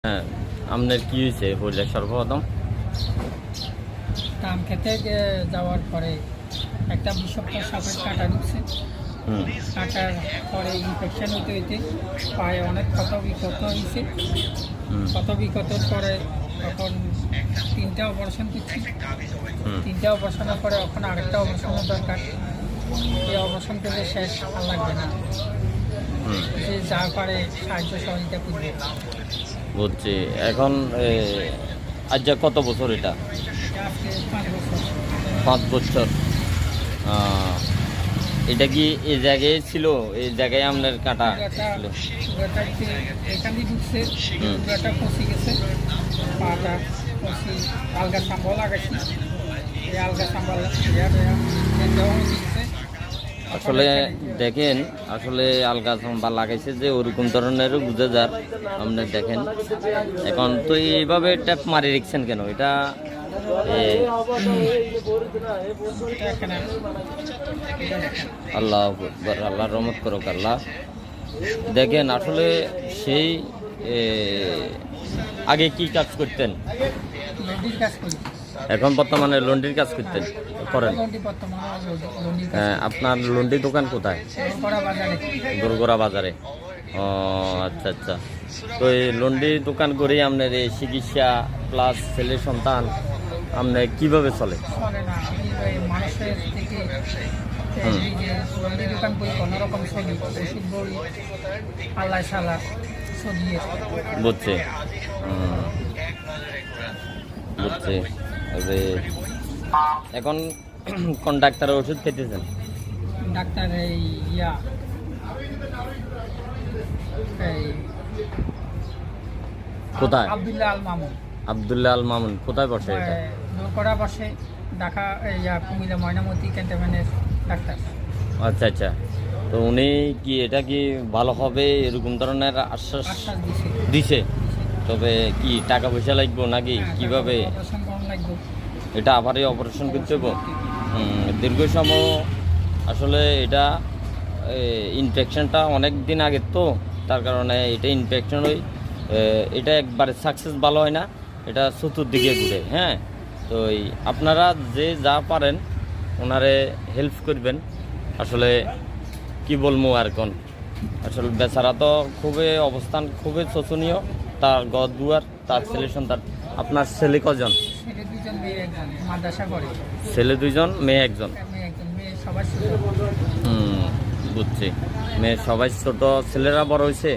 হ্যাঁ, আপনার কি হয়েছে বললে সর্বপ্রথম? ধান খেতে যাওয়ার পরে একটা বিষাক্ত সাপের কাটা ঢুকছে। কাটার পরে ইনফেকশন হতে হইতে পায়ে অনেক ক্ষত বিক্ষত হয়েছে। ক্ষত বিক্ষতর পরে তখন 3টা অপারেশন করছি। 3টা অপারেশনের পরে এখন আরেকটা অপারেশনের দরকার। এই অপারেশন করলে শেষ আর লাগবে না, যে যা পারে সাহায্য সহযোগিতা করবে। বুঝছি। এখন আজ যা কত বছর এটা? আজকে 5 বছর। 5 বছর। এটা কি এই জায়গায় ছিল? এই জায়গায় আপনার কাটা ছিল? এখানে ঢুকছে, পুরাটা পচে গেছে, পাটা পচি আলগা সাম্বল লাগাইছি। এই আলগা সাম্বল আসলে দেখেন, আসলে আলগা বা লাগাইছে যে ওরকম ধরনেরও বুঝে যার আপনার দেখেন। এখন তো এইভাবে ট্যাপ মারি রেখেছেন কেন? এটা আল্লাহ আকবার, আল্লাহ রহমত করুক আল্লাহ। দেখেন আসলে সেই আগে কি কাজ করতেন? এখন বর্তমানে লন্ড্রির কাজ করতেন করেন? হ্যাঁ, আপনার লন্ড্রি দোকান কোথায়? দুর্গরা বাজারে। ও আচ্ছা আচ্ছা। তো এই লন্ড্রি দোকান করেই আপনার এই চিকিৎসা প্লাস ছেলে সন্তান আপনার কীভাবে চলে? বুঝছি বুঝছি। এখন কোন ডাক্তারের ওষুধ খেতেছেন? ডাক্তার কোথায়? আব্দুল্লাহ আল মামুন। আব্দুল্লাহ আল মামুন কোথায় বসে? এটা নৌকড়া বসে, ঢাকা কুমিল্লা ময়নামতি ক্যান্টনমেন্টের ডাক্তার। আচ্ছা আচ্ছা। তো উনি কি এটা কি ভালো হবে এরকম ধরনের আশ্বাস দিছে? তবে কি টাকা পয়সা লাগবে নাকি কিভাবে? এটা আবারই অপারেশন করতে হবে দীর্ঘ সময়। আসলে এটা ইনফেকশনটা অনেক দিন আগের তো, তার কারণে এটা ইনফেকশন হই। এটা একবারে সাকসেস ভালো হয় না, এটা চতুর্দিকে ঘুরে। হ্যাঁ, তো আপনারা যে যা পারেন ওনারে হেল্প করবেন। আসলে কি বলবো আর কোন, আসলে বেচারা তো খুবই অবস্থান খুবই শোচনীয়। তার ঘর দুয়ার, তার ছেলে সন্তান। আপনার ছেলে কজন? ছেলে 2জন, মেয়ে 1জন। বুঝছি। মেয়ে সবাই ছোট, ছেলেরা বড় হয়েছে?